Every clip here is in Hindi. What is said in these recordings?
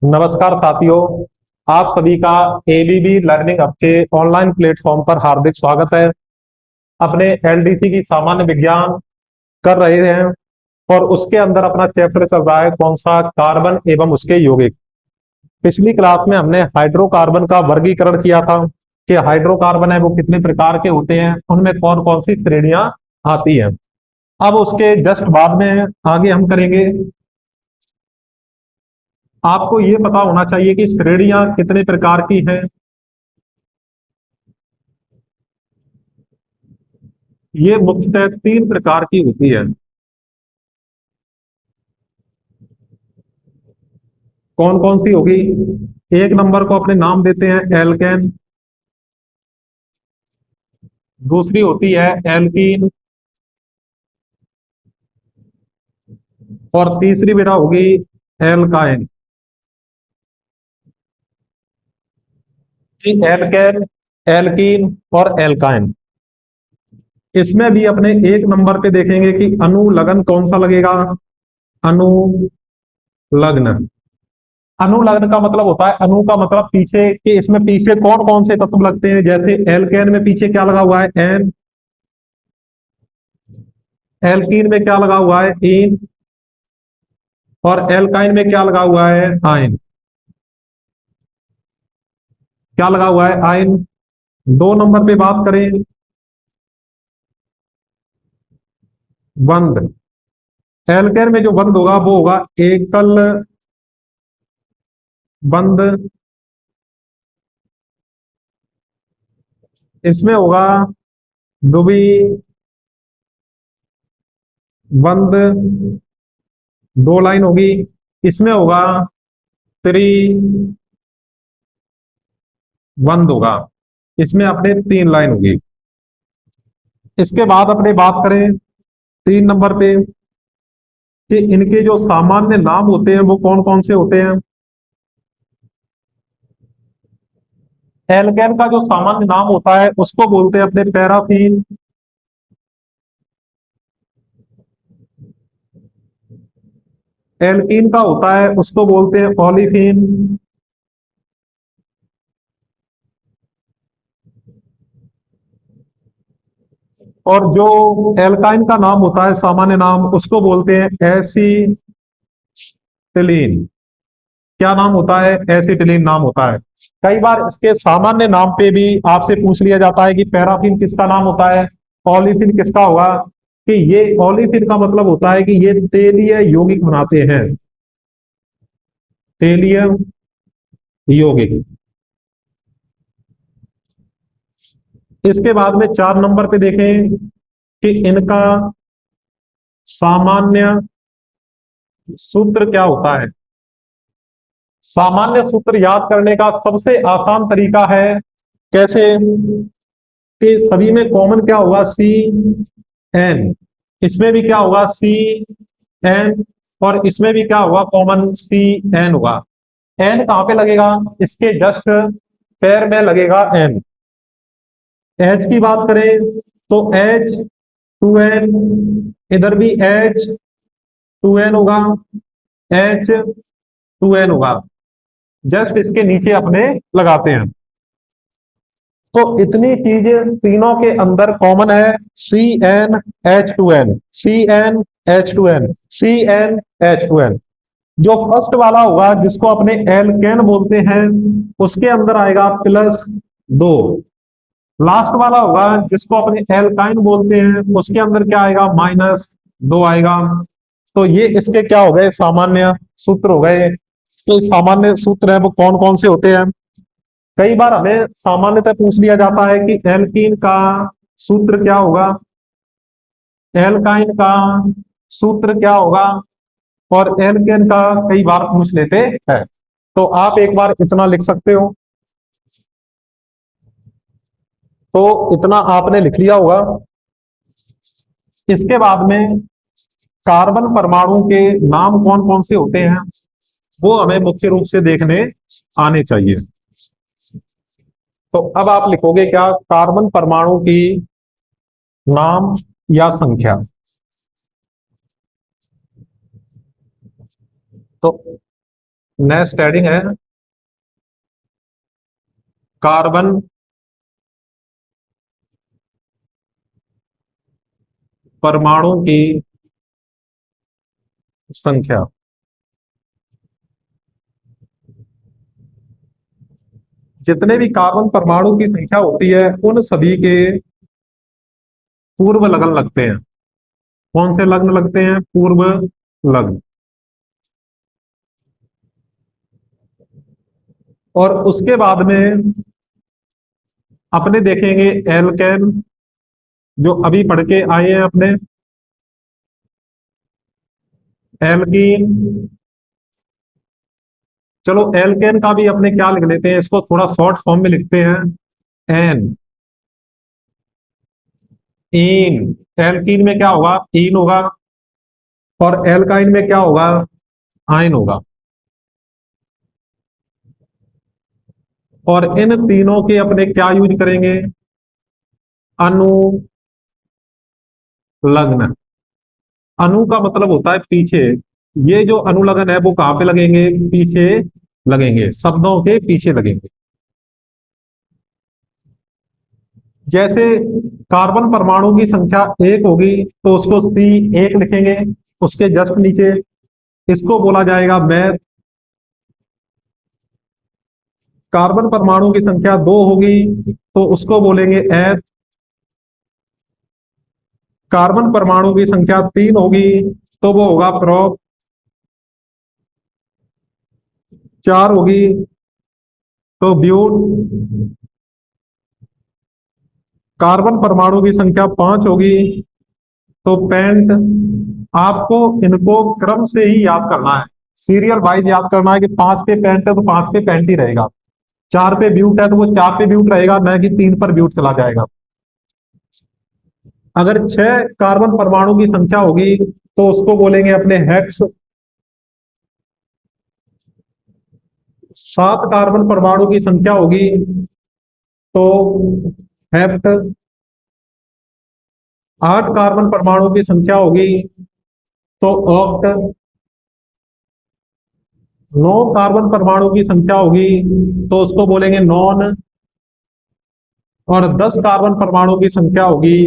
नमस्कार साथियों। आप सभी का एबीबी लर्निंग हब के ऑनलाइन प्लेटफॉर्म पर हार्दिक स्वागत है। अपने एलडीसी की सामान्य विज्ञान कर रहे हैं और उसके अंदर अपना चैप्टर चल रहा है कौन सा, कार्बन एवं उसके यौगिक। पिछली क्लास में हमने हाइड्रोकार्बन का वर्गीकरण किया था कि हाइड्रोकार्बन है वो कितने प्रकार के होते हैं, उनमें कौन कौन सी श्रेणियां आती हैं। अब उसके जस्ट बाद में आगे हम करेंगे। आपको ये पता होना चाहिए कि श्रेणियां कितने प्रकार की हैं। ये मुख्यतः तीन प्रकार की होती है। कौन कौन सी होगी? एक नंबर को अपने नाम देते हैं एल्केन, दूसरी होती है एल्कीन, और तीसरी बेटा होगी एल्काइन। एल्केन, एल्कीन और एल्काइन। इसमें भी अपने एक नंबर पे देखेंगे कि अनुलग्न कौन सा लगेगा। अनुलग्न। अनुलग्न का मतलब होता है, अनु का मतलब पीछे, कि इसमें पीछे कौन कौन से तत्व लगते हैं। जैसे एल्केन में पीछे क्या लगा हुआ है? एन। एल्कीन में क्या लगा हुआ है? इन। और एल्काइन में क्या लगा हुआ है? आइन। क्या लगा हुआ है? आइन। दो नंबर पे बात करें, बंद। एल्केन में जो बंद होगा वो होगा एकल बंद। इसमें होगा द्वि बंद, दो लाइन होगी। इसमें होगा त्रि बंद होगा, इसमें अपने तीन लाइन होगी। इसके बाद अपने बात करें तीन नंबर पे कि इनके जो सामान्य नाम होते हैं वो कौन कौन से होते हैं। एल्केन का जो सामान्य नाम होता है उसको बोलते हैं अपने पैराफिन। एल्कीन का होता है उसको बोलते हैं ओलिफिन। और जो एल्काइन का नाम होता है सामान्य नाम, उसको बोलते हैं एसिटिलीन। क्या नाम होता है? एसिटिलीन नाम होता है। कई बार इसके सामान्य नाम पे भी आपसे पूछ लिया जाता है कि पैराफिन किसका नाम होता है, ओलिफिन किसका होगा। कि ये ओलिफिन का मतलब होता है कि ये तेलीय यौगिक बनाते हैं। तेलीय यौगिक। इसके बाद में चार नंबर पे देखें कि इनका सामान्य सूत्र क्या होता है। सामान्य सूत्र याद करने का सबसे आसान तरीका है। कैसे? कि सभी में कॉमन क्या होगा? C N. इसमें भी क्या होगा? C N. और इसमें भी क्या होगा? कॉमन सी एन होगा। एन कहां पे लगेगा? इसके जस्ट पैर में लगेगा एन। एच की बात करें तो एच टू एन, इधर भी एच टू एन होगा, एच टू एन होगा। जस्ट इसके नीचे अपने लगाते हैं। तो इतनी चीजें तीनों के अंदर कॉमन है। C N H two N, C N H two N, C N H two N. जो फर्स्ट वाला होगा जिसको अपने एल्केन बोलते हैं, उसके अंदर आएगा प्लस दो। लास्ट वाला होगा जिसको अपने एल्काइन बोलते हैं, उसके अंदर क्या आएगा? माइनस दो आएगा। तो ये इसके क्या हो गए? सामान्य सूत्र हो गए। तो सामान्य सूत्र है वो कौन कौन से होते हैं? कई बार हमें सामान्यतः पूछ लिया जाता है कि एल्कीन का सूत्र क्या होगा, एल्काइन का सूत्र क्या होगा, और एल्केन का कई बार पूछ लेते हैं। तो आप एक बार इतना लिख सकते हो। तो इतना आपने लिख लिया होगा। इसके बाद में कार्बन परमाणु के नाम कौन कौन से होते हैं वो हमें मुख्य रूप से देखने आने चाहिए। तो अब आप लिखोगे क्या? कार्बन परमाणु की नाम या संख्या। तो नेक्स्ट हेडिंग है कार्बन परमाणु की संख्या। जितने भी कार्बन परमाणु की संख्या होती है उन सभी के पूर्व लग्न लगते हैं। कौन से लग्न लगते हैं? पूर्व लग्न। और उसके बाद में अपने देखेंगे एल्केन, जो अभी पढ़ के आए हैं अपने। एल्कीन, चलो एल्केन का भी अपने क्या लिख लेते हैं, इसको थोड़ा शॉर्ट फॉर्म में लिखते हैं, एन। इन, एल्कीन में क्या होगा? इन होगा। और एल्काइन में क्या होगा? आइन होगा। और इन तीनों के अपने क्या यूज करेंगे? अनुलग्न। अनु का मतलब होता है पीछे। ये जो अनुलग्न है वो कहां पे लगेंगे? पीछे लगेंगे, शब्दों के पीछे लगेंगे। जैसे कार्बन परमाणु की संख्या एक होगी तो उसको सी एक लिखेंगे। उसके जस्ट नीचे इसको बोला जाएगा मैथ। कार्बन परमाणु की संख्या दो होगी तो उसको बोलेंगे एथ। कार्बन परमाणु की संख्या तीन होगी तो वो होगा प्रोप। चार होगी तो ब्यूट। कार्बन परमाणु की संख्या पांच होगी तो पेंट। आपको इनको क्रम से ही याद करना है, सीरियल वाइज याद करना है कि पांच पे पेंट है तो पांच पे पेंट ही रहेगा। चार पे ब्यूट है तो वो चार पे ब्यूट रहेगा, न कि तीन पर ब्यूट चला जाएगा। अगर छह कार्बन परमाणु की संख्या होगी तो उसको बोलेंगे अपने हेक्स। सात कार्बन परमाणु की संख्या होगी तो हेप्ट। आठ कार्बन परमाणु की संख्या होगी तो ऑक्ट। नौ कार्बन परमाणु की संख्या होगी तो उसको बोलेंगे नॉन। और 10 कार्बन परमाणु की संख्या होगी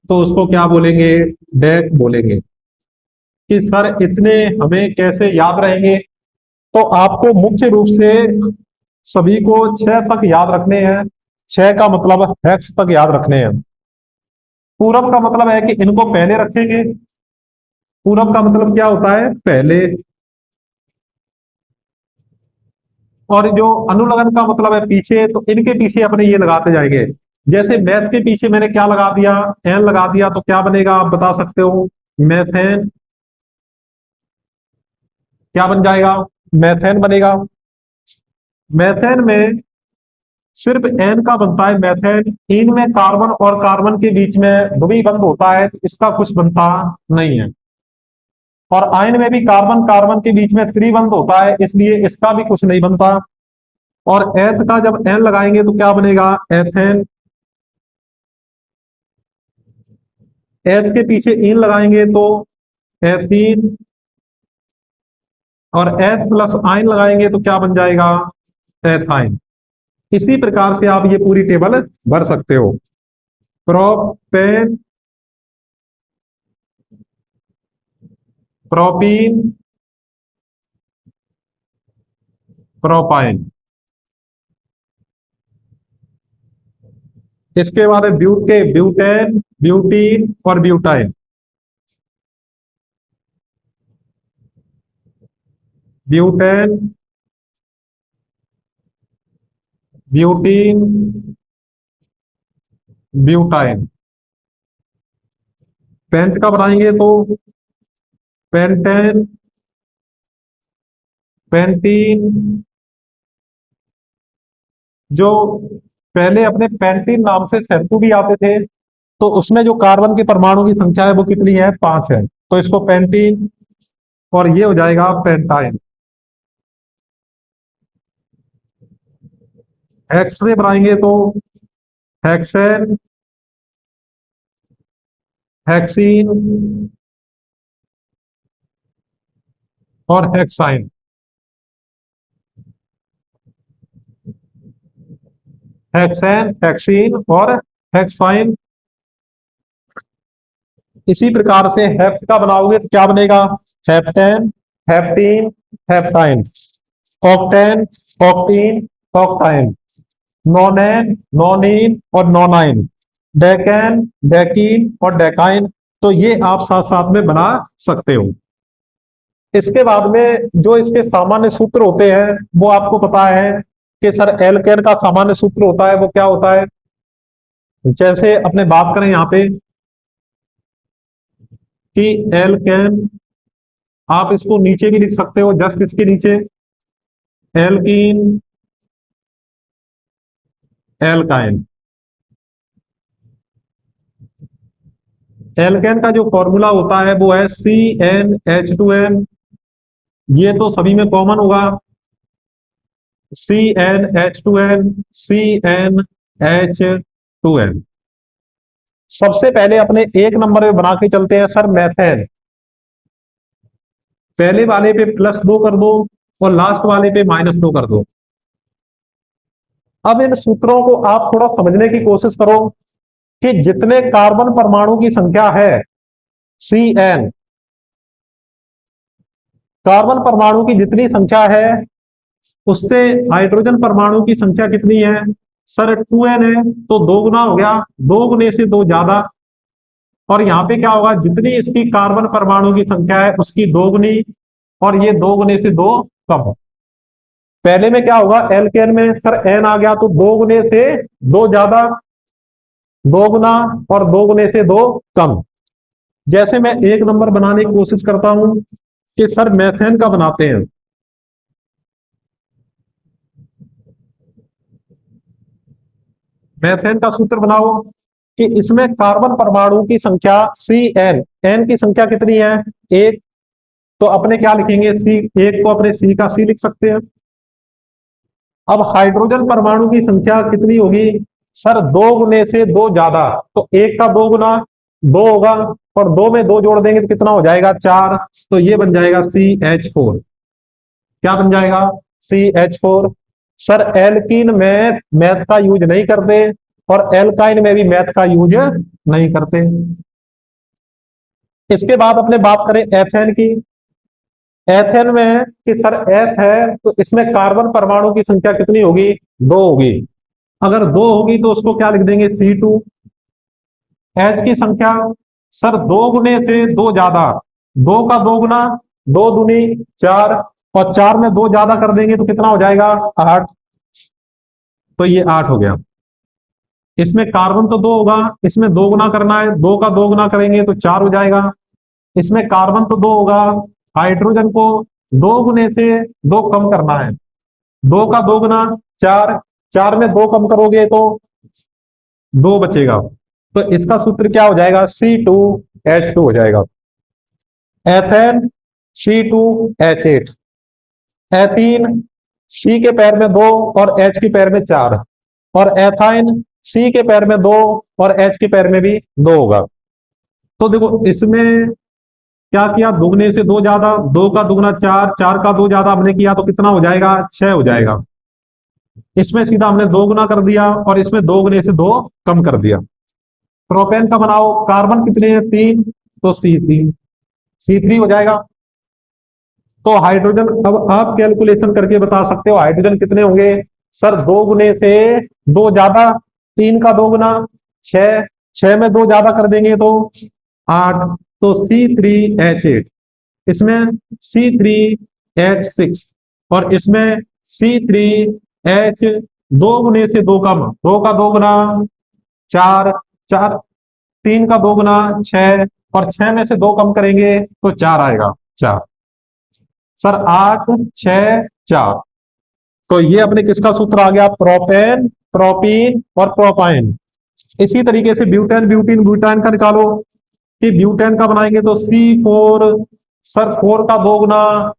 तो उसको क्या बोलेंगे? डेक बोलेंगे। कि सर इतने हमें कैसे याद रहेंगे? तो आपको मुख्य रूप से सभी को छह तक याद रखने हैं। छह का मतलब हेक्स तक याद रखने हैं। पूरब का मतलब है कि इनको पहले रखेंगे। पूरब का मतलब क्या होता है? पहले। और जो अनुलग्न का मतलब है पीछे, तो इनके पीछे अपने ये लगाते जाएंगे। जैसे मैथ के पीछे मैंने क्या लगा दिया? एन लगा दिया तो क्या बनेगा आप बता सकते हो? मैथेन। क्या बन जाएगा? मैथेन बनेगा। मैथेन में सिर्फ एन का बनता है मैथेन। इन में कार्बन और कार्बन के बीच में द्विबंध होता है तो इसका कुछ बनता नहीं है। और आयन में भी कार्बन कार्बन के बीच में त्रिबंध होता है इसलिए इसका भी कुछ नहीं बनता। और एथ का जब एन लगाएंगे तो क्या बनेगा? एथेन। एथ के पीछे इन लगाएंगे तो एथीन। और एथ प्लस आइन लगाएंगे तो क्या बन जाएगा? एथाइन। इसी प्रकार से आप ये पूरी टेबल भर सकते हो। Propane, propene, propyne. इसके बाद है ब्यूटे, ब्यूटेन, ब्यूटीन और butyne. Butane, butene, butyne. Pent का बनाएंगे तो पेंटेन, पेंटीन। जो पहले अपने पेंटीन नाम से शैम्पू भी आते थे तो उसमें जो कार्बन के परमाणु की संख्या है वो कितनी है? पांच है। तो इसको पेंटीन। और ये हो जाएगा पेंटाइन। हेक्स से बनाएंगे तो हेक्सेन, हेक्सीन और हेक्साइन। हेक्सेन, हेक्सीन और हेक्साइन। इसी प्रकार से हेप्ट का बनाओगे तो क्या बनेगा? हेप्टेन, हेप्टीन, हेप्टाइन, ऑक्टेन, ऑक्टीन, ऑक्टाइन, नोनेन, नोनीन और नोनाइन, डेकेन, डेकीन और डेकाइन। तो ये आप साथ साथ में बना सकते हो। इसके बाद में जो इसके सामान्य सूत्र होते हैं वो आपको पता है कि सर एल्केन का सामान्य सूत्र होता है, वो क्या होता है? जैसे अपने बात करें यहाँ पे कि एल्केन, आप इसको नीचे भी लिख सकते हो, जस्ट इसके नीचे एल्कीन, एल्काइन। एल्केन का जो फॉर्मूला होता है वो है CnH2n। ये तो सभी में कॉमन होगा, CnH2n, CnH2n। सबसे पहले अपने एक नंबर में बना के चलते हैं सर मेथेन। पहले वाले पे +2 कर दो और लास्ट वाले पे -2 कर दो। अब इन सूत्रों को आप थोड़ा समझने की कोशिश करो कि जितने कार्बन परमाणु की संख्या है Cn, कार्बन परमाणु की जितनी संख्या है उससे हाइड्रोजन परमाणु की संख्या कितनी है? सर 2n है, तो दो गुना हो गया, दो गुने से दो ज्यादा। और यहाँ पे क्या होगा? जितनी इसकी कार्बन परमाणु की संख्या है उसकी दो गुनी, और ये दो गुने से दो कम। पहले में क्या होगा? एल्केन में सर n आ गया तो दो गुने से दो ज्यादा, दो गुना और दो गुने से दो कम। जैसे मैं एक नंबर बनाने की कोशिश करता हूं कि सर मेथेन का बनाते हैं। मेथेन का सूत्र बनाओ कि इसमें कार्बन परमाणु की संख्या Cn, n की संख्या कितनी है? एक। तो अपने क्या लिखेंगे? सी, एक को अपने सी का सी लिख सकते हैं। अब हाइड्रोजन परमाणु की संख्या कितनी होगी? सर दो गुने से दो ज्यादा, तो एक का दो गुना दो होगा, और दो में दो जोड़ देंगे तो कितना हो जाएगा? चार। तो ये बन जाएगा CH4। क्या बन जाएगा? CH4। सर एल्कीन में मैथ का यूज नहीं करते और एल्काइन में भी मैथ का यूज नहीं करते। इसके बाद अपने बात करें एथेन की। एथेन में कि सर एथ है तो इसमें कार्बन परमाणु की संख्या कितनी होगी? दो होगी। अगर दो होगी तो उसको क्या लिख देंगे? C2। एच की संख्या सर दो गुने से दो ज्यादा, दो का दो गुना, दो दूनी चार, और चार में दो ज्यादा कर देंगे तो कितना हो जाएगा? 8। तो ये 8 हो गया। इसमें कार्बन तो दो होगा, इसमें दो गुना करना है, दो का दो गुना करेंगे तो 4 हो जाएगा। इसमें कार्बन तो दो होगा, हाइड्रोजन को दो गुने से दो कम करना है, दो का दो गुना 4, चार में दो कम करोगे तो दो बचेगा। तो इसका सूत्र क्या हो जाएगा? C2H2 हो जाएगा। एथेन C2H8, एथीन C के पैर में दो और H के पैर में चार, और एथाइन C के पैर में दो और H के पैर में भी दो होगा। तो देखो इसमें क्या किया? दुगने से दो ज्यादा, दो का दुगना चार, चार का दो ज्यादा हमने किया तो कितना हो जाएगा? 6 हो जाएगा। इसमें सीधा हमने दो गुना कर दिया और इसमें दो गुने से दो कम कर दिया। प्रोपेन का बनाओ, कार्बन कितने हैं? 3, तो C3 हो जाएगा। तो हाइड्रोजन अब आप कैलकुलेशन करके बता सकते हो हाइड्रोजन कितने होंगे? सर दो गुने से दो ज्यादा, तीन का दो गुना 6, 6 में दो ज्यादा कर देंगे तो 8। तो C3H8, इसमें C3H6, और इसमें C3H, दो गुने से दो कम, दो का दो गुना 4, चार, तीन का दो गुना 6, और 6 में से दो कम करेंगे तो 4 आएगा, 4। सर 8, 6, 4। तो ये अपने किसका सूत्र आ गया? प्रोपेन, प्रोपीन और प्रोपाइन। इसी तरीके से ब्यूटेन, ब्यूटीन, ब्यूटाइन का निकालो कि ब्यूटेन का बनाएंगे तो C4, सर 4 का दो गुना,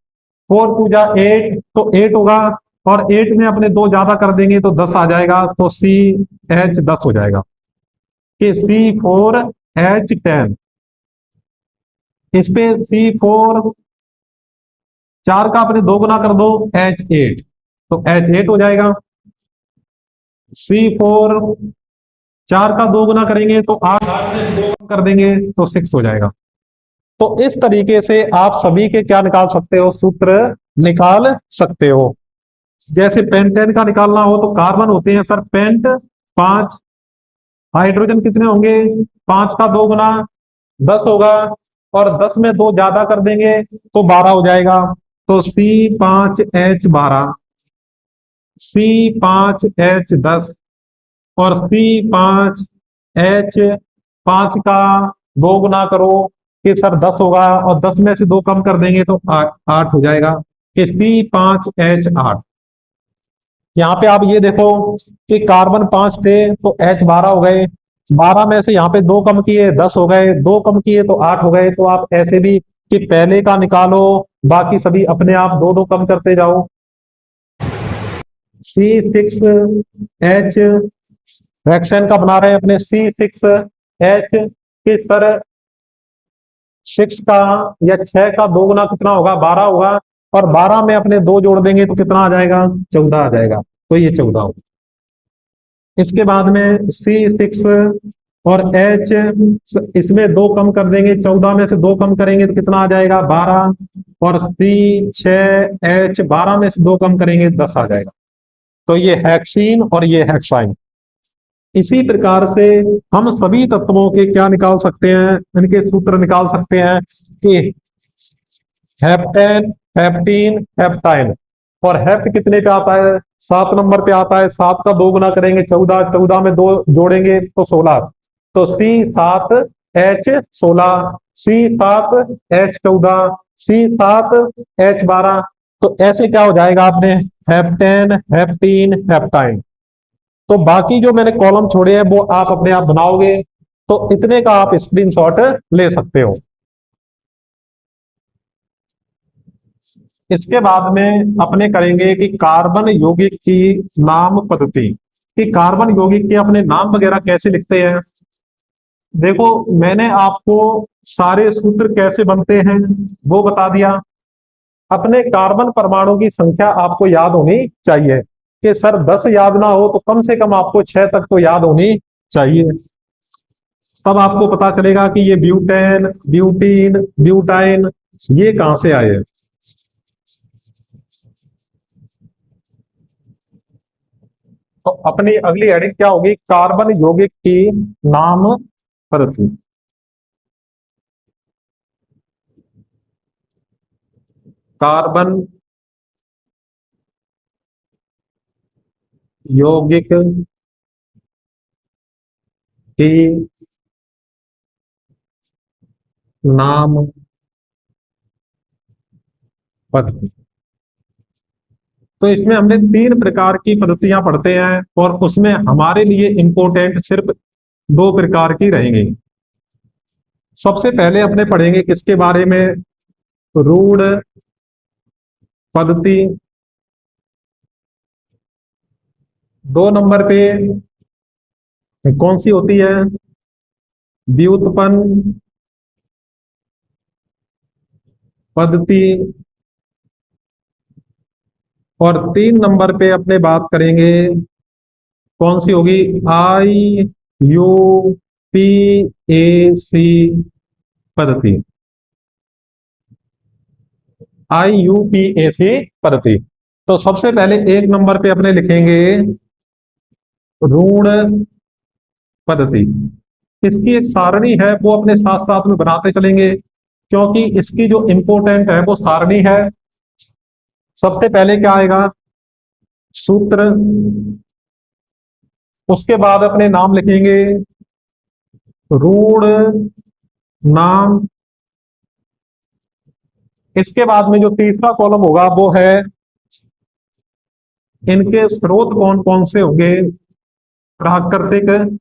4 पूजा 8, तो 8 होगा, और 8 में अपने दो ज्यादा कर देंगे तो 10 आ जाएगा, तो CH10 हो जाएगा कि C4H10। इस पे C4, 4 का अपने दो गुना कर दो, H8, तो H8 हो जाएगा। C4, 4 का 2 गुना करेंगे तो 8, 8 में से 2 कम कर देंगे तो 6 हो जाएगा। तो इस तरीके से आप सभी के क्या निकाल सकते हो, सूत्र निकाल सकते हो। जैसे पेंटेन का निकालना हो तो कार्बन होते हैं सर पेंट 5, हाइड्रोजन कितने होंगे, 5 का 2 गुना 10 होगा, और 10 में 2 ज्यादा कर देंगे तो 12 हो जाएगा। तो C5H12, C5H10 और C5H5 का 2 गुना करो कि सर 10 होगा, और 10 में से 2 कम कर देंगे तो 8 हो जाएगा कि C5H8। यहाँ पे आप ये देखो कि कार्बन 5 थे तो H12 हो गए, 12 में से यहाँ पे 2 कम किए 10 हो गए, 2 कम किए तो 8 हो गए। तो आप ऐसे भी कि पहले का निकालो, बाकी सभी अपने आप 2-2 कम करते जाओ। C6H हेक्सेन का बना रहे हैं अपने C6H कि सर 6 का या 6 का 2 गुना कितना होगा, 12 होगा, और 12 में अपने 2 जोड़ देंगे तो कितना आ जाएगा, 14 आ जाएगा। तो ये 14 होगा। इसके बाद में C6 और H, इसमें 2 कम कर देंगे, 14 में से 2 कम करेंगे तो कितना आ जाएगा, 12, और C6H 12 में से 2 कम करेंगे 10 आ जाएगा। तो ये हेक्सीन और ये हेक्साइन। इसी प्रकार से हम सभी तत्वों के क्या निकाल सकते हैं, इनके सूत्र निकाल सकते हैं कि हेप्टेन, हेप्टीन, हेप्टाइन। और हेप्ट कितने पे आता है, 7 नंबर पे आता है। 7 का 2 गुना करेंगे 14, 14 में 2 जोड़ेंगे तो 16। तो C7H16, C7H14, C7H12। तो ऐसे क्या हो जाएगा आपने, हेप्टेन, हेप्टीन, हेप्टाइन। तो बाकी जो मैंने कॉलम छोड़े हैं वो आप अपने आप बनाओगे, तो इतने का आप स्क्रीनशॉट ले सकते हो। इसके बाद में अपने करेंगे कि कार्बन यौगिक की नाम पद्धति, कि कार्बन यौगिक के अपने नाम वगैरह कैसे लिखते हैं। देखो मैंने आपको सारे सूत्र कैसे बनते हैं वो बता दिया। अपने कार्बन परमाणु की संख्या आपको याद होनी चाहिए कि सर 10 याद ना हो तो कम से कम आपको 6 तक तो याद होनी चाहिए। तब आपको पता चलेगा कि ये ब्यूटेन, ब्यूटीन, ब्यूटाइन ये कहां से आए। तो अपनी अगली हेडिंग क्या होगी, कार्बन यौगिक की नाम पद्धति। कार्बन यौगिक की नाम पद्धति। तो इसमें हमने 3 प्रकार की पद्धतियां पढ़ते हैं, और उसमें हमारे लिए इंपॉर्टेंट सिर्फ 2 प्रकार की रहेंगी। सबसे पहले अपने पढ़ेंगे किसके बारे में, रूढ़ पद्धति। 2 नंबर पे कौन सी होती है, व्युत्पन्न पद्धति। और 3 नंबर पे अपने बात करेंगे कौन सी होगी, IUPAC पद्धति। IUPAC पद्धति। तो सबसे पहले 1 नंबर पे अपने लिखेंगे ऋण पद्धति। इसकी एक सारणी है वो अपने साथ साथ में बनाते चलेंगे, क्योंकि इसकी जो इंपोर्टेंट है वो सारणी है। सबसे पहले क्या आएगा, सूत्र, उसके बाद अपने नाम लिखेंगे, ऋण नाम। इसके बाद में जो तीसरा कॉलम होगा वो है इनके स्रोत कौन कौन से होंगे, प्राकृतिक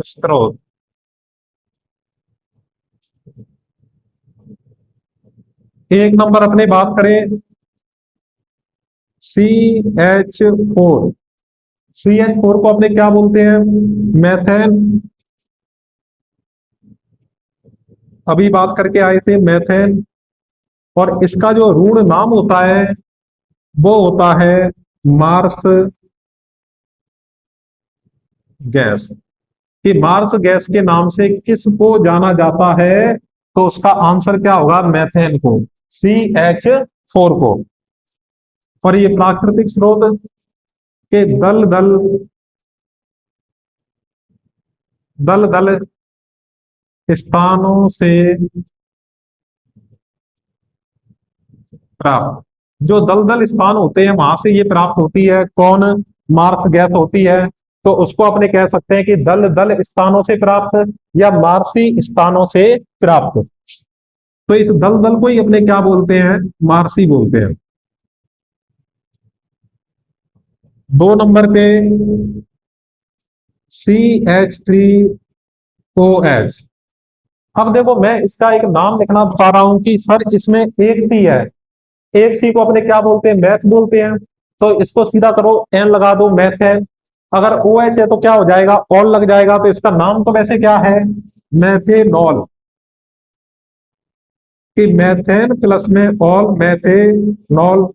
स्रोत। एक नंबर अपने बात करें CH4। CH4 को अपने क्या बोलते हैं, मैथेन। अभी बात करके आए थे मैथेन। और इसका जो ऋण नाम होता है वो होता है मार्स गैस, कि मार्स गैस के नाम से किसको जाना जाता है? तो उसका आंसर क्या होगा? मेथेन को, CH4 को। और ये प्राकृतिक स्रोत के दल दल दल दल स्थानों से प्राप्त, जो दलदल स्थान होते हैं वहां से ये प्राप्त होती है। कौन? मार्स गैस होती है। तो उसको अपने कह सकते हैं कि दल दल स्थानों से प्राप्त या मार्सी स्थानों से प्राप्त। तो इस दल दल को ही अपने क्या बोलते हैं? मार्सी बोलते हैं। 2 नंबर पे CH3OH। अब देखो मैं इसका एक नाम लिखना बता रहा हूं कि सर इसमें एक सी है, एक सी को अपने क्या बोलते हैं? मैथ बोलते हैं। तो इसको सीधा करो, एन लगा दो, मैथ है। अगर ओ एच है तो क्या हो जाएगा? ऑल लग जाएगा। तो इसका नाम तो वैसे क्या है? मैथेनॉल। कि मैथेन प्लस में ऑल, मैथेनॉल।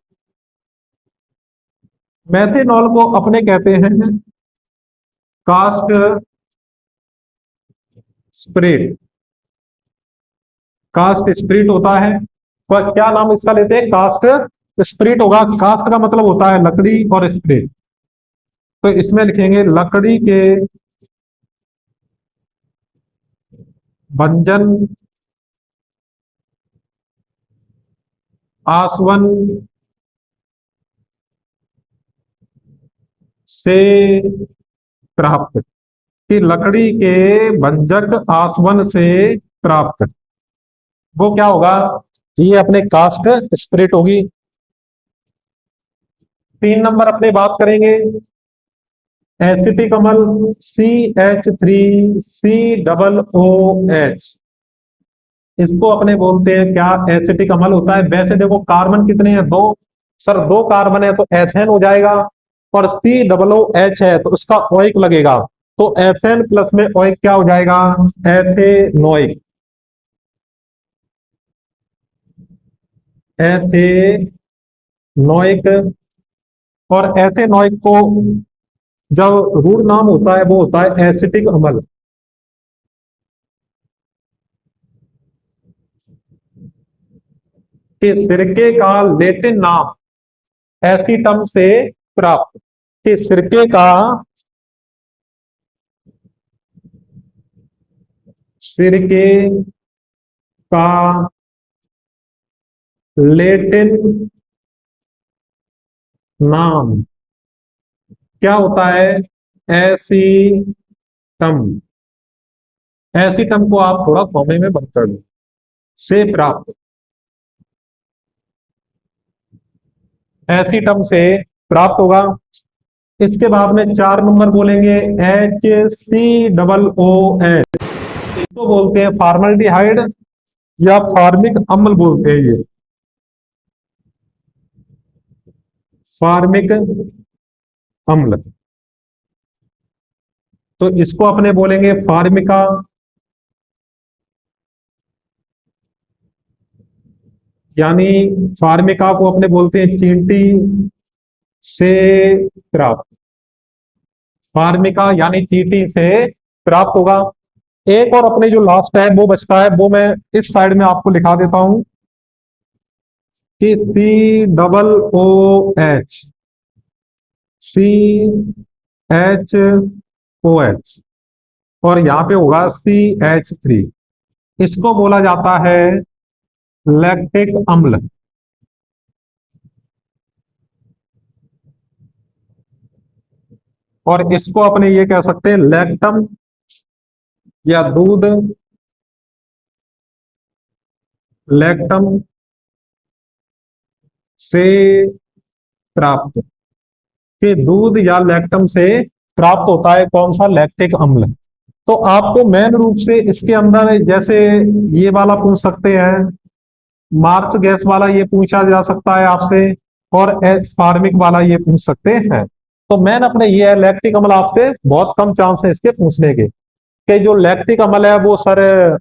मैथेनॉल को अपने कहते हैं कास्ट स्प्रेट। कास्ट स्प्रिट होता है। तो क्या नाम इसका लेते हैं? कास्ट स्प्रिट होगा। कास्ट का मतलब होता है लकड़ी, और स्प्रिट तो इसमें लिखेंगे लकड़ी के भंजन आसवन से प्राप्त, कि लकड़ी के भंजक आसवन से प्राप्त, वो क्या होगा? ये अपने कास्ट स्प्रिट होगी। 3 नंबर अपने बात करेंगे एसिटिक अम्ल, CH3COOH। इसको अपने बोलते हैं क्या? एसिटिक अम्ल होता है। वैसे देखो कार्बन कितने हैं? 2। सर 2 कार्बन है तो एथेन हो जाएगा। और COOH है तो उसका ओइक लगेगा। तो एथेन प्लस में ओइक क्या हो जाएगा? एथेनोइक। एथेनोइक। और एथेनोइक को जब रूट नाम होता है वो होता है एसिटिक अम्ल। कि सिरके का लेटिन नाम एसिटम से प्राप्त, कि सिरके का, सिरके का लेटिन नाम क्या होता है? एसीटम। एसीटम को आप थोड़ा कॉमे में बंद कर दो। से प्राप्त, एसीटम से प्राप्त होगा। इसके बाद में 4 नंबर बोलेंगे HCOOH। इसको बोलते हैं फार्मल्डिहाइड या फार्मिक अम्ल बोलते हैं। ये फार्मिक अम्ल। तो इसको अपने बोलेंगे फार्मिका, यानी फार्मिका को अपने बोलते हैं चींटी से प्राप्त। फार्मिका यानी चींटी से प्राप्त होगा। एक और अपने जो लास्ट है वो बचता है, वो मैं इस साइड में आपको लिखा देता हूं कि COOH, CHOH। और यहां पे होगा CH3। इसको बोला जाता है लैक्टिक अम्ल। और इसको अपने ये कह सकते हैं लैक्टम या दूध, लैक्टम से प्राप्त, कि दूध या लैक्टम से प्राप्त होता है कौन सा? लैक्टिक अम्ल। तो आपको मेन रूप से इसके अंदर जैसे ये वाला पूछ सकते हैं, मार्स गैस वाला ये पूछा जा सकता है आपसे, और फार्मिक वाला ये पूछ सकते हैं। तो मेन अपने ये है लैक्टिक अम्ल, आपसे बहुत कम चांस है इसके पूछने के। कि जो लैक्टिक अम्ल है वो सर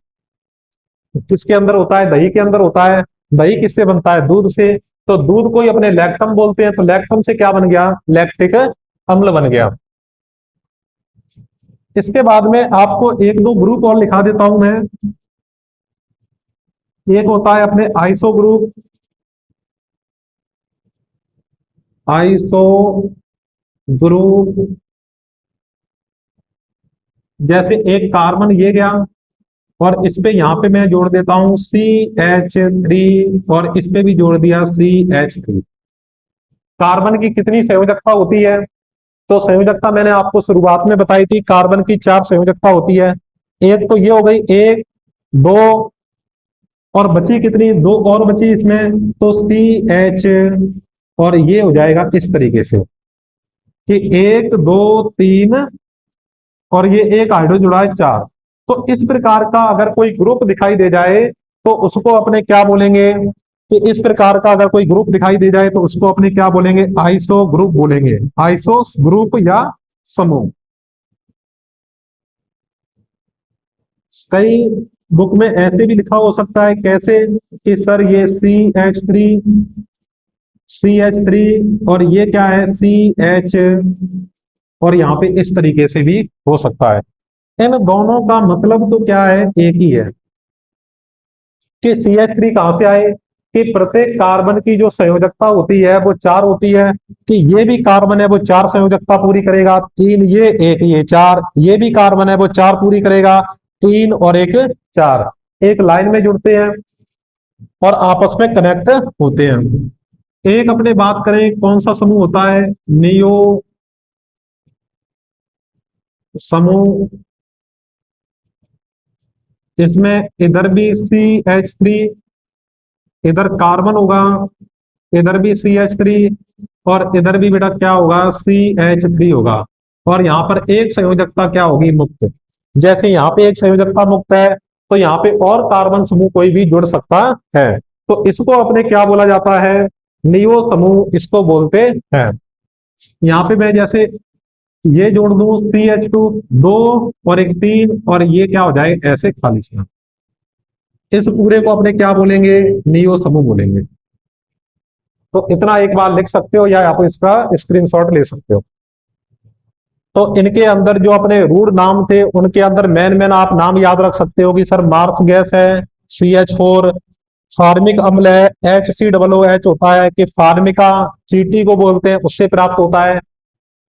किसके अंदर होता है? दही के अंदर होता है। दही किससे बनता है? दूध से। तो दूध को ही अपने लैक्टम बोलते हैं, तो लैक्टम से क्या बन गया, लैक्टिक अम्ल बन गया। इसके बाद में आपको एक दो ग्रुप और लिखा देता हूं मैं। एक होता है अपने आइसो ग्रुप, आइसो ग्रुप, जैसे एक कार्बन ये गया, और इस पे यहां पे मैं जोड़ देता हूं CH3, और इस पे भी जोड़ दिया CH3। कार्बन की कितनी संयोजकता होती है, तो संयोजकता मैंने आपको शुरुआत में बताई थी, कार्बन की 4 संयोजकता होती है। एक तो ये हो गई, एक, दो, और बची कितनी, दो और बची इसमें, तो CH, और ये हो जाएगा इस तरीके से कि 1 2 3, और ये एक हाइड्रोजन जुड़ा है 4। तो इस प्रकार का अगर कोई ग्रुप दिखाई दे जाए तो उसको अपने क्या बोलेंगे, कि इस प्रकार का अगर कोई ग्रुप दिखाई दे जाए तो उसको अपने क्या बोलेंगे, आइसो ग्रुप बोलेंगे, आइसो ग्रुप या समूह। कई बुक में ऐसे भी लिखा हो सकता है, कैसे, कि सर ये CH3 और ये क्या है CH, और यहाँ पे इस तरीके से भी हो सकता है। इन दोनों का मतलब तो क्या है, एक ही है, कि CH3 कहां से आए, कि प्रत्येक कार्बन की जो संयोजकता होती है वो 4 होती है, कि ये भी कार्बन है वो 4 संयोजकता पूरी करेगा, 3 ये, एक ये, 4, ये भी कार्बन है वो 4 पूरी करेगा, 3 और एक 4, एक लाइन में जुड़ते हैं और आपस में कनेक्ट होते हैं। एक अपने बात करें कौन सा समूह होता है, नियो समूह। इसमें इधर भी CH3, इधर कार्बन होगा, इधर भी CH3, और इधर भी बेटा क्या होगा, CH3 होगा, और यहाँ पर एक संयोजकता क्या होगी, मुक्त। जैसे यहाँ पे एक संयोजकता मुक्त है, तो यहाँ पे और कार्बन समूह कोई भी जुड़ सकता है, तो इसको अपने क्या बोला जाता है, नियो समूह इसको बोलते हैं। यहाँ पे मैं जैसे ये जोड़ दूं CH2, 2 और एक 3, और ये क्या हो जाए ऐसे खाली स्थान, इस पूरे को अपने क्या बोलेंगे, नियो समूह बोलेंगे। तो इतना एक बार लिख सकते हो, या आप इसका स्क्रीनशॉट ले सकते हो। तो इनके अंदर जो अपने रूट नाम थे, उनके अंदर मेन मेन आप नाम याद रख सकते हो, कि सर मार्स गैस है CH4, फार्मिक अम्ल है HCOOH होता है, कि फार्मिका चीटी को बोलते हैं, उससे प्राप्त होता है।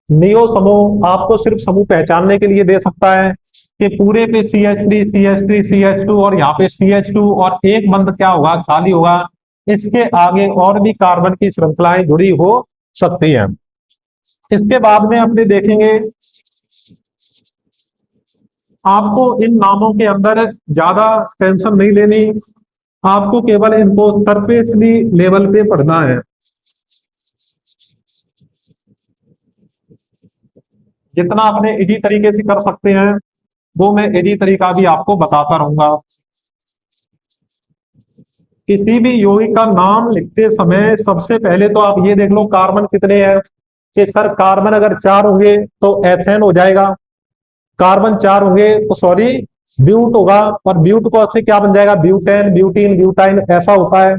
नियो समूह आपको सिर्फ समूह पहचानने के लिए दे सकता है, कि पूरे पे CH3 और यहाँ पे CH2, और एक बंद क्या होगा, खाली होगा। इसके आगे और भी कार्बन की श्रृंखलाएं जुड़ी हो सकती हैं। इसके बाद में अपने देखेंगे, आपको इन नामों के अंदर ज्यादा टेंशन नहीं लेनी, आपको केवल इनको सरफेसली लेवल पे पढ़ना है। जितना अपने इजी तरीके से कर सकते हैं वो मैं इजी तरीका भी आपको बताता रहूंगा। किसी भी यौगिक का नाम लिखते समय सबसे पहले तो आप ये देख लो कार्बन कितने हैं, कि सर कार्बन अगर 4 होंगे तो एथेन हो जाएगा, कार्बन 4 होंगे तो सॉरी ब्यूट होगा, और ब्यूट को से क्या बन जाएगा, ब्यूटेन, ब्यूटीन, ब्यूटाइन, ऐसा होता है।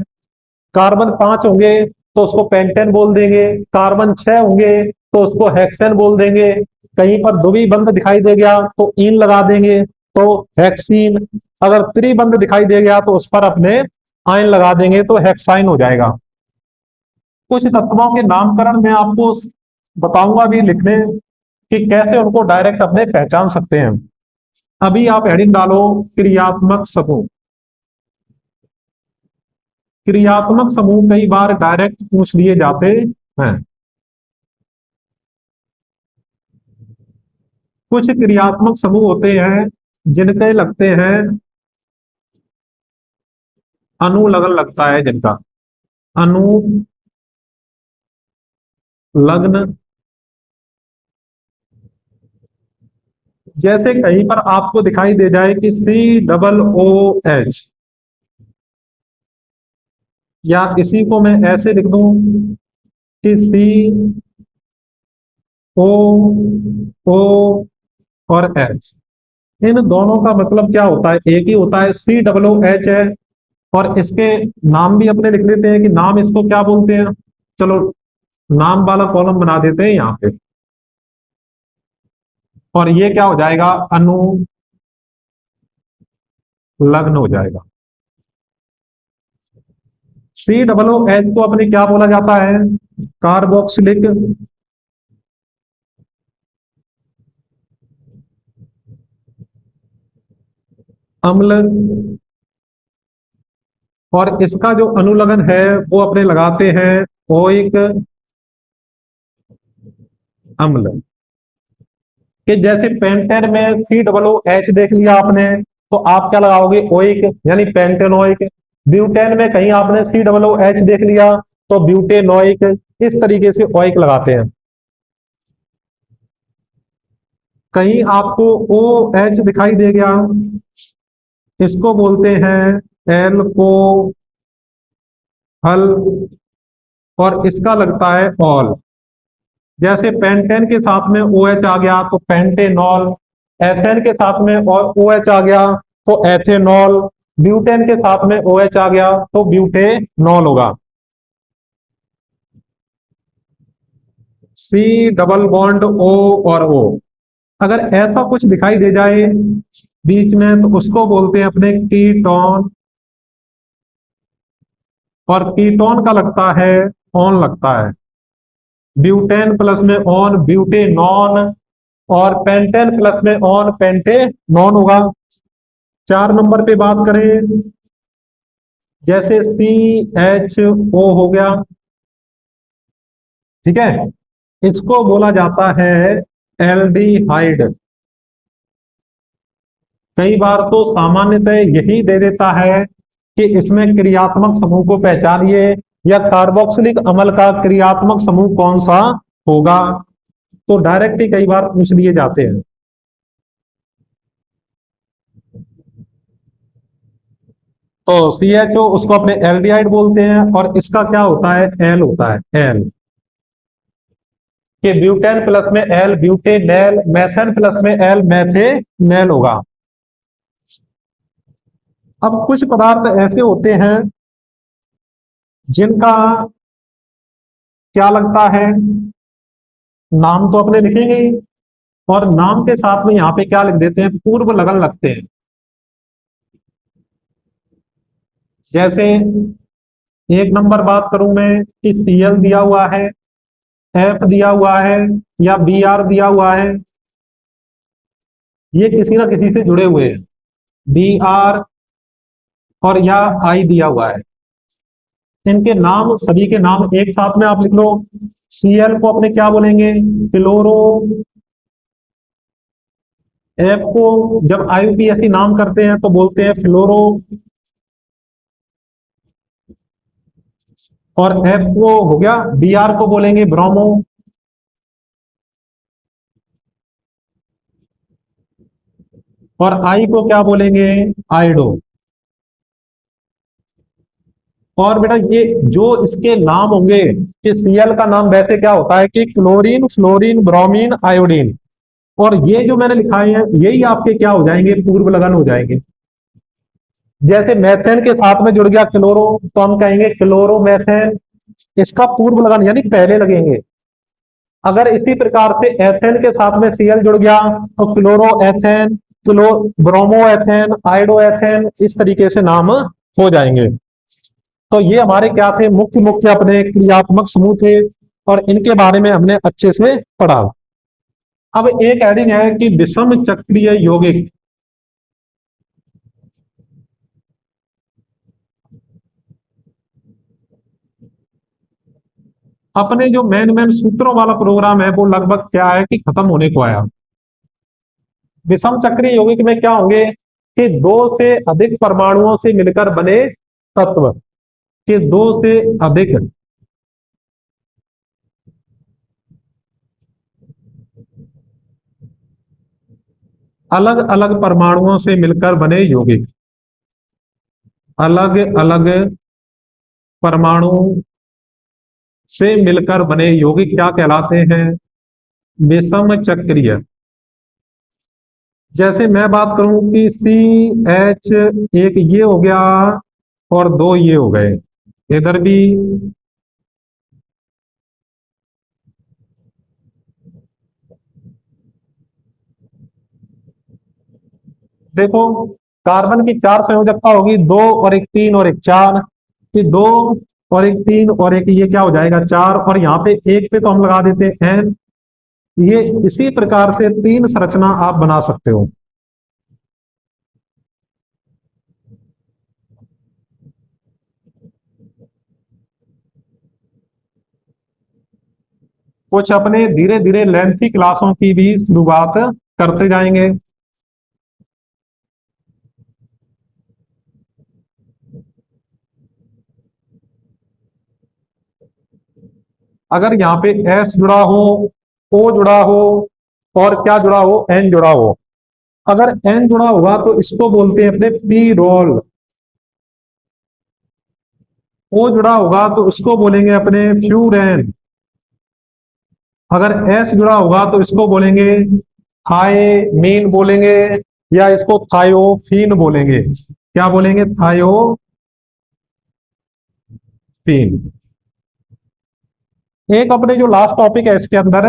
कार्बन 5 होंगे तो उसको पेंटेन बोल देंगे, कार्बन 6 होंगे तो उसको हेक्सेन बोल देंगे, कहीं पर द्विबंध दिखाई दे गया तो इन लगा देंगे, तो हेक्सीन, अगर त्रिबंध दिखाई दे गया तो उस पर अपने आयन लगा देंगे, तो हेक्साइन हो जाएगा। कुछ तत्वों के नामकरण मैं आपको बताऊंगा भी लिखने, कि कैसे उनको डायरेक्ट अपने पहचान सकते हैं। अभी आप हेडिंग डालो क्रियात्मक समूह। क्रियात्मक समूह कई बार डायरेक्ट पूछ लिए जाते हैं। कुछ क्रियात्मक समूह होते हैं जिनके लगते हैं अणु लगन लगता है, जिनका अणु लग्न। जैसे कहीं पर आपको दिखाई दे जाए कि COOH, या इसी को मैं ऐसे लिख दूं कि COO और H, इन दोनों का मतलब क्या होता है, एक ही होता है, COOH है, और इसके नाम भी अपने लिख लेते हैं कि नाम इसको क्या बोलते हैं। चलो नाम वाला कॉलम बना देते हैं यहाँ पे, और ये क्या हो जाएगा, अनुलग्न हो जाएगा। COOH को अपने क्या बोला जाता है, कार्बोक्सिलिक अम्ल। और इसका जो अनुलग्न है वो अपने लगाते हैं ओइक अम्ल। कि जैसे पेंटेन में COOH देख लिया आपने, तो आप क्या लगाओगे, ओइक यानी पेंटेनोइक। ब्यूटेन में कहीं आपने COOH देख लिया तो ब्यूटेनोइक। इस तरीके से ओइक लगाते हैं। कहीं आपको OH दिखाई दे गया, इसको बोलते हैं एल्को हल, और इसका लगता है ऑल। जैसे पेंटेन के साथ में OH आ गया तो पेंटेनॉल, एथेन के साथ में OH आ गया तो एथेनॉल, ब्यूटेन के साथ में OH आ गया तो ब्यूटेनॉल होगा। C डबल बॉन्ड O और O, अगर ऐसा कुछ दिखाई दे जाए बीच में तो उसको बोलते हैं अपने कीटोन, और कीटोन का लगता है ऑन लगता है। ब्यूटेन प्लस में ऑन ब्यूटेनॉन, और पेंटेन प्लस में ऑन पेंटेनॉन होगा। 4 नंबर पे बात करें, जैसे CHO हो गया, ठीक है, इसको बोला जाता है एल्डिहाइड। कई बार तो सामान्यतः यही दे देता है कि इसमें क्रियात्मक समूह को पहचानिए, या कार्बोक्सिलिक अम्ल का क्रियात्मक समूह कौन सा होगा, तो डायरेक्ट ही कई बार पूछ लिए जाते हैं। तो CHO उसको अपने एल्डिहाइड बोलते हैं, और इसका क्या होता है, एल होता है एल। कि ब्यूटेन प्लस में एल ब्यूटेनैल, मेथेन प्लस में एल मेथेनैल होगा। अब कुछ पदार्थ ऐसे होते हैं जिनका क्या लगता है, नाम तो अपने लिखेंगे ही, और नाम के साथ में यहाँ पे क्या लिख देते हैं, पूर्व लगन लगते हैं। जैसे 1 नंबर बात करूं मैं कि Cl दिया हुआ है, F दिया हुआ है, या Br दिया हुआ है, ये किसी ना किसी से जुड़े हुए हैं। Br और या I दिया हुआ है, इनके नाम सभी के नाम एक साथ में आप लिख लो। Cl को अपने क्या बोलेंगे, क्लोरो। F को जब IUPAC नाम करते हैं तो बोलते हैं फ्लोरो, और F को हो गया, Br को बोलेंगे ब्रोमो, और I को क्या बोलेंगे, आइडो। और बेटा ये जो इसके नाम होंगे, कि Cl का नाम वैसे क्या होता है कि क्लोरीन फ्लोरीन ब्रोमीन आयोडीन, और ये जो मैंने लिखाए हैं यही आपके क्या हो जाएंगे, पूर्व लगन हो जाएंगे। जैसे मेथेन के साथ में जुड़ गया क्लोरो, तो हम कहेंगे क्लोरोमेथेन, इसका पूर्व लगन यानी पहले लगेंगे। अगर इसी प्रकार से एथेन के साथ में Cl जुड़ गया तो क्लोरो एथेन, क्लो ब्रोमो एथेन, आइडो एथेन, इस तरीके से नाम हो जाएंगे। तो ये हमारे क्या थे, मुख्य मुख्य अपने क्रियात्मक समूह थे, और इनके बारे में हमने अच्छे से पढ़ा। अब एक हेडिंग है कि विषम चक्रीय यौगिक। अपने जो मेन मेन सूत्रों वाला प्रोग्राम है वो लगभग क्या है कि खत्म होने को आया। विषम चक्रीय यौगिक में क्या होंगे कि 2 से अधिक परमाणुओं से मिलकर बने तत्व, कि 2 से अधिक अलग अलग परमाणुओं से मिलकर बने यौगिक, अलग अलग परमाणु से मिलकर बने यौगिक क्या कहलाते हैं, विषम चक्रीय। जैसे मैं बात करूं कि CH एक ये हो गया, और 2 ये हो गए, इधर भी देखो, कार्बन की 4 संयोजकता होगी, 2 और एक 3 और एक 4, कि 2 और एक 3 और एक ये क्या हो जाएगा 4, और यहाँ पे एक पे तो हम लगा देते हैं एन। ये इसी प्रकार से 3 संरचना आप बना सकते हो। कुछ अपने धीरे धीरे लेंथी क्लासों की भी शुरुआत करते जाएंगे। अगर यहाँ पे एस जुड़ा हो, ओ जुड़ा हो, और क्या जुड़ा हो, एन जुड़ा हो। अगर एन जुड़ा होगा तो इसको बोलते हैं अपने पी रोल। ओ जुड़ा होगा तो उसको बोलेंगे अपने फ्यूरेन। अगर एस जुड़ा होगा तो इसको बोलेंगे थायमीन बोलेंगे, या इसको थायोफीन बोलेंगे। क्या बोलेंगे? थायोफीन। एक अपने जो लास्ट टॉपिक है इसके अंदर,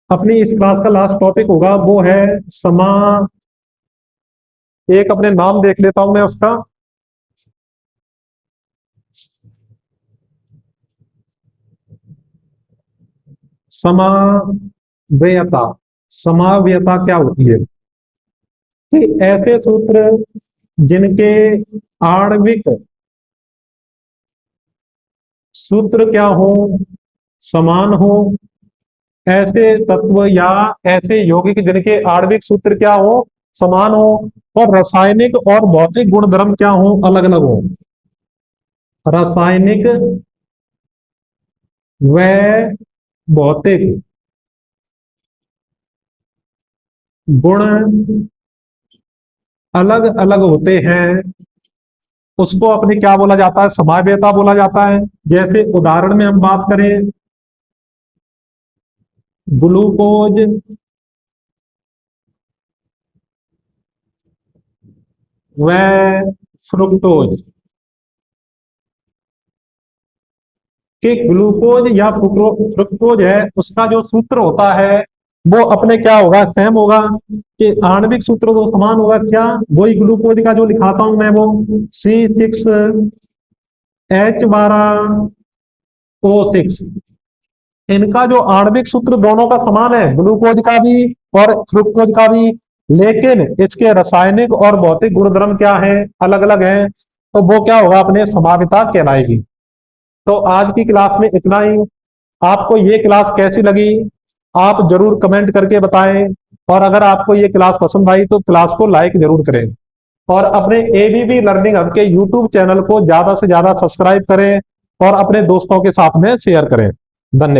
अपनी इस क्लास का लास्ट टॉपिक होगा वो है समा। एक अपने नाम देख लेता हूं मैं उसका। समाव्ययता। समाव्ययता क्या होती है? कि ऐसे सूत्र जिनके आणविक सूत्र क्या हो, समान हो। ऐसे तत्व या ऐसे यौगिक जिनके आणविक सूत्र क्या हो, समान हो, और रासायनिक और भौतिक गुणधर्म क्या हो, अलग अलग हो। रासायनिक व भौतिक गुण अलग अलग होते हैं, उसको अपने क्या बोला जाता है? समाव्ययता बोला जाता है। जैसे उदाहरण में हम बात करें, ग्लूकोज व फ्रुक्टोज। कि ग्लूकोज या फ्रुक्टोज है, उसका जो सूत्र होता है वो अपने क्या होगा? सेम होगा। कि आणविक सूत्र तो समान होगा, क्या? वही ग्लूकोज का जो लिखाता हूं मैं, वो C6H12O6। इनका जो आणविक सूत्र दोनों का समान है, ग्लूकोज का भी और फ्रुक्टोज का भी, लेकिन इसके रासायनिक और भौतिक गुणधर्म क्या है? अलग अलग हैं। तो वो क्या होगा? अपने समाविता कहलाएगी। तो आज की क्लास में इतना ही। आपको ये क्लास कैसी लगी आप जरूर कमेंट करके बताएं, और अगर आपको ये क्लास पसंद आई तो क्लास को लाइक जरूर करें, और अपने एबीबी लर्निंग हब के यूट्यूब चैनल को ज्यादा से ज्यादा सब्सक्राइब करें और अपने दोस्तों के साथ में शेयर करें। धन्यवाद।